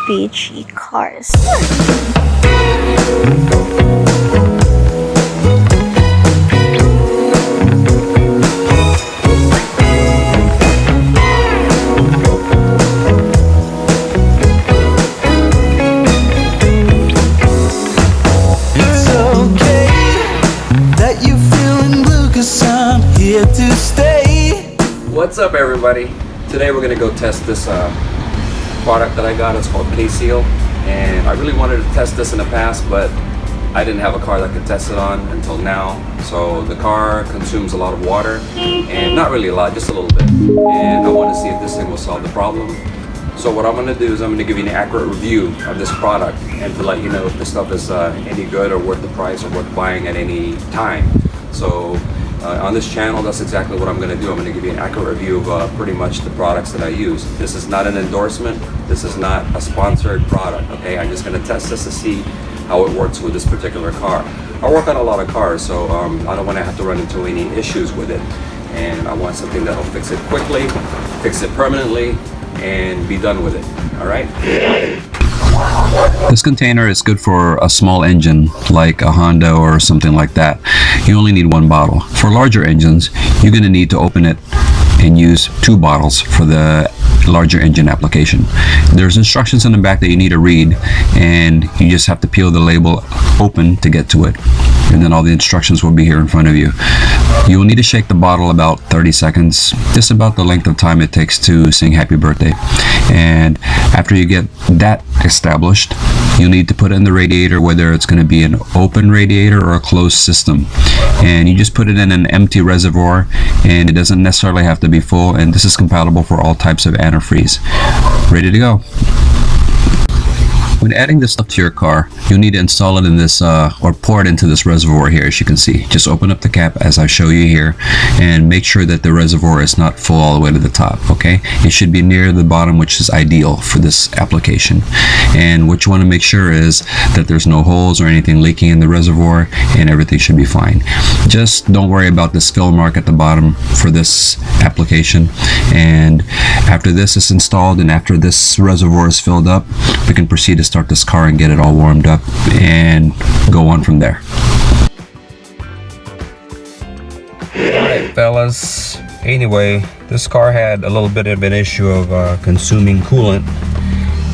BG Cars. It's okay that you're feeling blue, 'cause I'm here to stay. What's up, everybody? Today we're gonna go test this product that I got. It's called K-Seal, and I really wanted to test this in the past, but I didn't have a car that could test it on until now. So the car consumes a lot of water, and not really a lot, just a little bit. And I want to see if this thing will solve the problem. So what I'm gonna do is I'm gonna give you an accurate review of this product, and to let you know if this stuff is any good or worth the price or worth buying at any time. So on this channel, that's exactly what I'm going to do. I'm going to give you an accurate review of pretty much the products that I use. This is not an endorsement. This is not a sponsored product, okay? I'm just going to test this to see how it works with this particular car. I work on a lot of cars, so I don't want to have to run into any issues with it. And I want something that will fix it quickly, fix it permanently, and be done with it, all right? This container is good for a small engine like a Honda or something like that. You only need one bottle. For larger engines, you're going to need to open it and use 2 bottles for the larger engine application. There's instructions in the back that you need to read, and you just have to peel the label open to get to it. And then all the instructions will be here in front of you. You will need to shake the bottle about 30 seconds, just about the length of time it takes to sing happy birthday. And after you get that established, you need to put it in the radiator, whether it's going to be an open radiator or a closed system. And you just put it in an empty reservoir, and it doesn't necessarily have to be full, and this is compatible for all types of antifreeze. Ready to go. When adding this stuff to your car, you'll need to install it in this or pour it into this reservoir here. As you can see, just open up the cap as I show you here, and make sure that the reservoir is not full all the way to the top. Okay, it should be near the bottom, which is ideal for this application. And what you want to make sure is that there's no holes or anything leaking in the reservoir, and everything should be fine. Just don't worry about this fill mark at the bottom for this application. And after this is installed and after this reservoir is filled up, we can proceed to start this car and get it all warmed up and go on from there. Alright, fellas. Anyway, this car had a little bit of an issue of consuming coolant,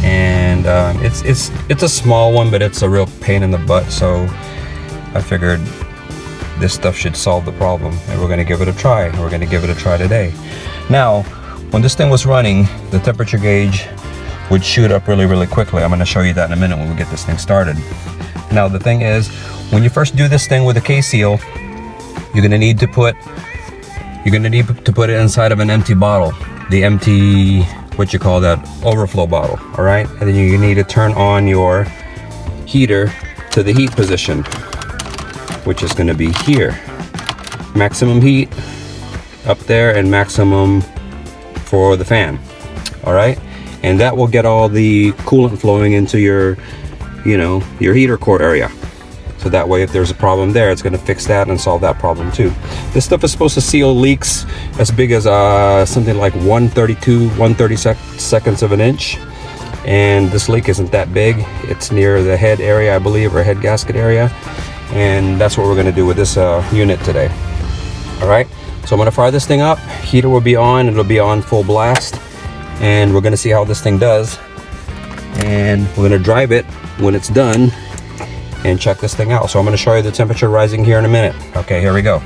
and it's a small one, but it's a real pain in the butt. So I figured this stuff should solve the problem, and we're going to give it a try. We're going to give it a try today. Now, when this thing was running, the temperature gauge would shoot up really quickly. I'm going to show you that in a minute when we get this thing started. Now the thing is, when you first do this thing with a K-Seal, you're going to need to put it inside of an empty bottle, the empty, what you call that, overflow bottle. All right, and then you need to turn on your heater to the heat position, which is going to be here. Maximum heat up there and maximum for the fan. All right, and that will get all the coolant flowing into your heater core area. So that way, if there's a problem there, it's going to fix that and solve that problem too. This stuff is supposed to seal leaks as big as something like 1/32 of an inch. And this leak isn't that big. It's near the head area, I believe, or head gasket area. And that's what we're going to do with this unit today. All right, so I'm going to fire this thing up. Heater will be on. It'll be on full blast. And we're going to see how this thing does, and we're going to drive it when it's done and check this thing out. So I'm going to show you the temperature rising here in a minute. Okay, here we go.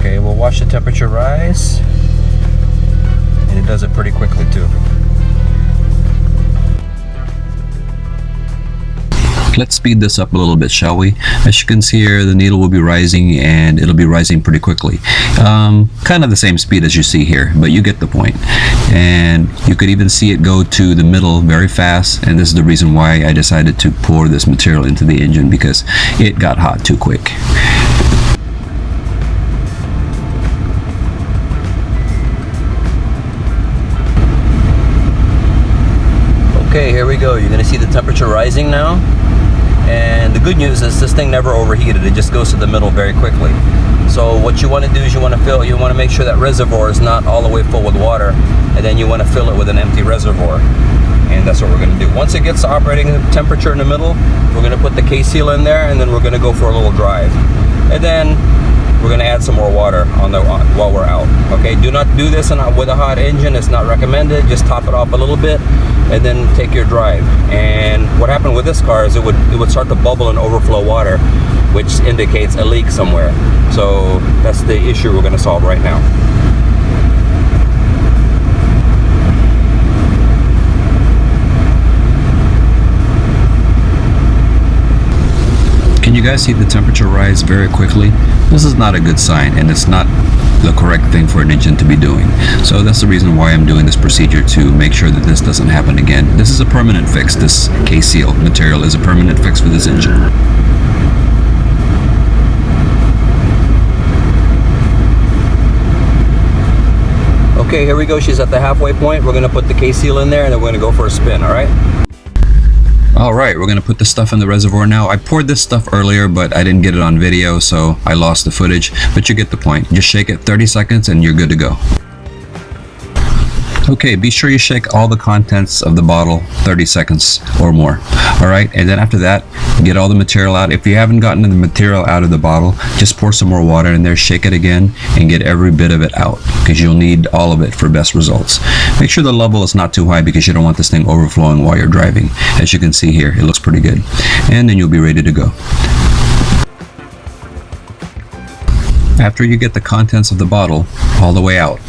Okay, we'll watch the temperature rise, and it does it pretty quickly too. Let's speed this up a little bit, shall we? As you can see here, the needle will be rising, and it'll be rising pretty quickly. Kind of the same speed as you see here, but you get the point. And you could even see it go to the middle very fast, and this is the reason why I decided to pour this material into the engine, because it got hot too quick. Okay, here we go. You're going to see the temperature rising now. And the good news is this thing never overheated. It just goes to the middle very quickly. So what you want to do is you want to make sure that reservoir is not all the way full with water, and then you want to fill it with an empty reservoir. And that's what we're going to do. Once it gets to operating temperature in the middle, we're going to put the K-Seal in there, and then we're going to go for a little drive. And then we're going to add some more water while we're out. Okay, do not do this with a hot engine. It's not recommended. Just top it off a little bit and then take your drive. And what happened with this car is it would start to bubble and overflow water, which indicates a leak somewhere. So that's the issue we're going to solve right now. Can you guys see the temperature rise very quickly? This is not a good sign, and it's not the correct thing for an engine to be doing. So that's the reason why I'm doing this procedure, to make sure that this doesn't happen again. This is a permanent fix. This K-Seal material is a permanent fix for this engine. Okay, here we go. She's at the halfway point. We're going to put the K-Seal in there, and then we're going to go for a spin, all right? Alright, we're going to put the stuff in the reservoir now. I poured this stuff earlier, but I didn't get it on video, so I lost the footage. But you get the point. Just shake it 30 seconds and you're good to go. Okay, be sure you shake all the contents of the bottle 30 seconds or more. Alright, and then after that, get all the material out. If you haven't gotten the material out of the bottle, just pour some more water in there, shake it again, and get every bit of it out, because you'll need all of it for best results. Make sure the level is not too high, because you don't want this thing overflowing while you're driving. As you can see here, it looks pretty good. And then you'll be ready to go. After you get the contents of the bottle all the way out,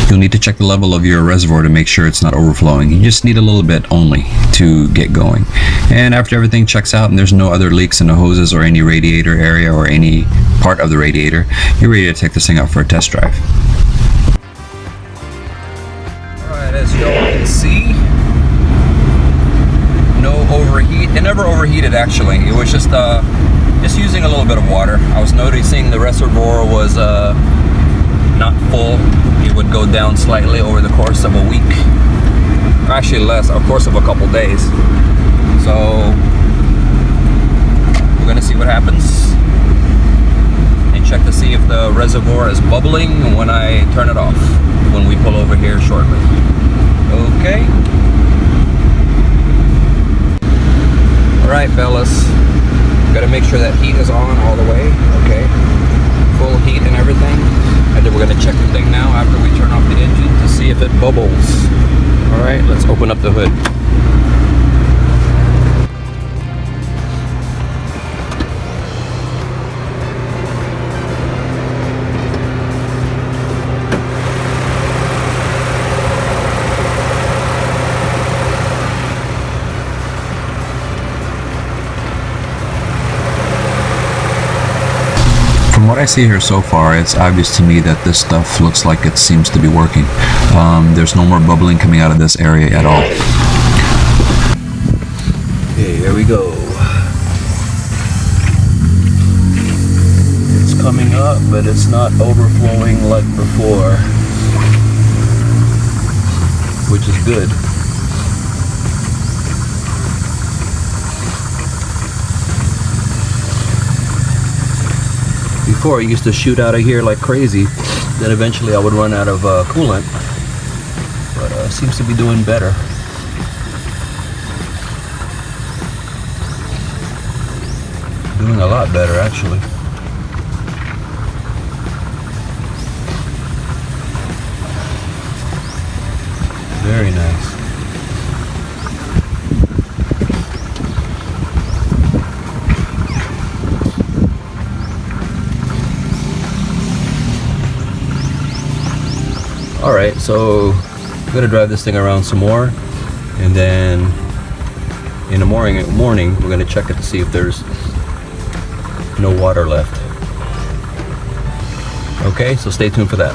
you'll need to check the level of your reservoir to make sure it's not overflowing. You just need a little bit only to get going. And after everything checks out and there's no other leaks in the hoses or any radiator area or any part of the radiator, you're ready to take this thing out for a test drive. Alright, as you all can see, no overheat. It never overheated actually. It was just using a little bit of water. I was noticing the reservoir was not full. It would go down slightly over the course of a week, or actually less, of course of a couple days. So we're gonna see what happens and check to see if the reservoir is bubbling when I turn it off, when we pull over here shortly. Okay. All right, fellas, gotta make sure that heat is on all the way. Okay, full heat and everything. And then we're going to check the thing now after we turn off the engine to see if it bubbles. Alright, let's open up the hood. From what I see here so far, it's obvious to me that this stuff looks like it seems to be working. There's no more bubbling coming out of this area at all. Okay, here we go. It's coming up, but it's not overflowing like before, which is good. Before, it used to shoot out of here like crazy. Then eventually I would run out of coolant. But seems to be doing better. Doing a lot better, actually. Very nice. Alright, so I'm gonna drive this thing around some more, and then in the morning we're gonna check it to see if there's no water left. Okay, so stay tuned for that.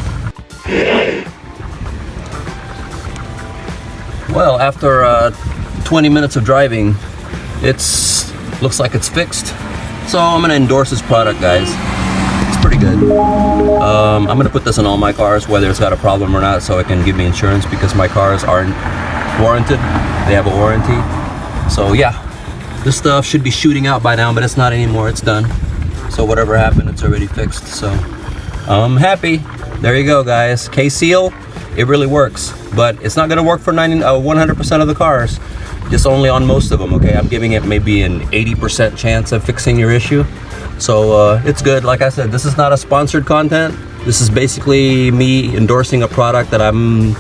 Well, after 20 minutes of driving, looks like it's fixed. So I'm gonna endorse this product, guys. It's pretty good. I'm gonna put this in all my cars, whether it's got a problem or not, so it can give me insurance, because my cars aren't warranted. They have a warranty. So yeah, this stuff should be shooting out by now, but it's not anymore. It's done. So whatever happened, it's already fixed. So I'm happy. There you go, guys. K-Seal, it really works, but it's not gonna work for 100% of the cars. Just only on most of them, okay? I'm giving it maybe an 80% chance of fixing your issue. So it's good. Like I said, this is not a sponsored content. This is basically me endorsing a product that I'm,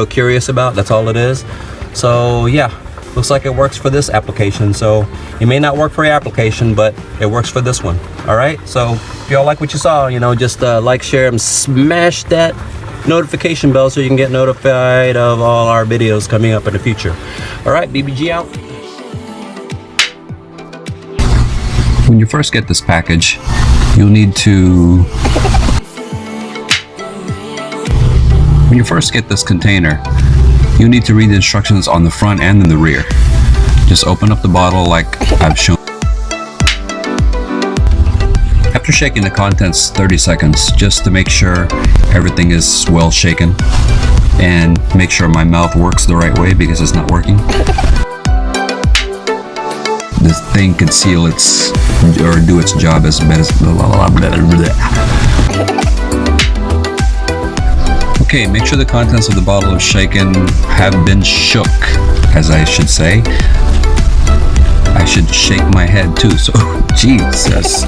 curious about. That's all it is. So yeah, looks like it works for this application. So it may not work for your application, but it works for this one. All right. So if y'all like what you saw, just like, share, and smash that notification bell so you can get notified of all our videos coming up in the future. All right, BBG out. When you first get this package, you'll need to... When you first get this container, you need to read the instructions on the front and in the rear. Just open up the bottle like I've shown. After shaking the contents 30 seconds, just to make sure everything is well shaken and make sure my mouth works the right way because it's not working. This thing can seal its, or do its job as best as... Okay, make sure the contents of the bottle of shaken have been shook, as I should say. I should shake my head too, so Jesus.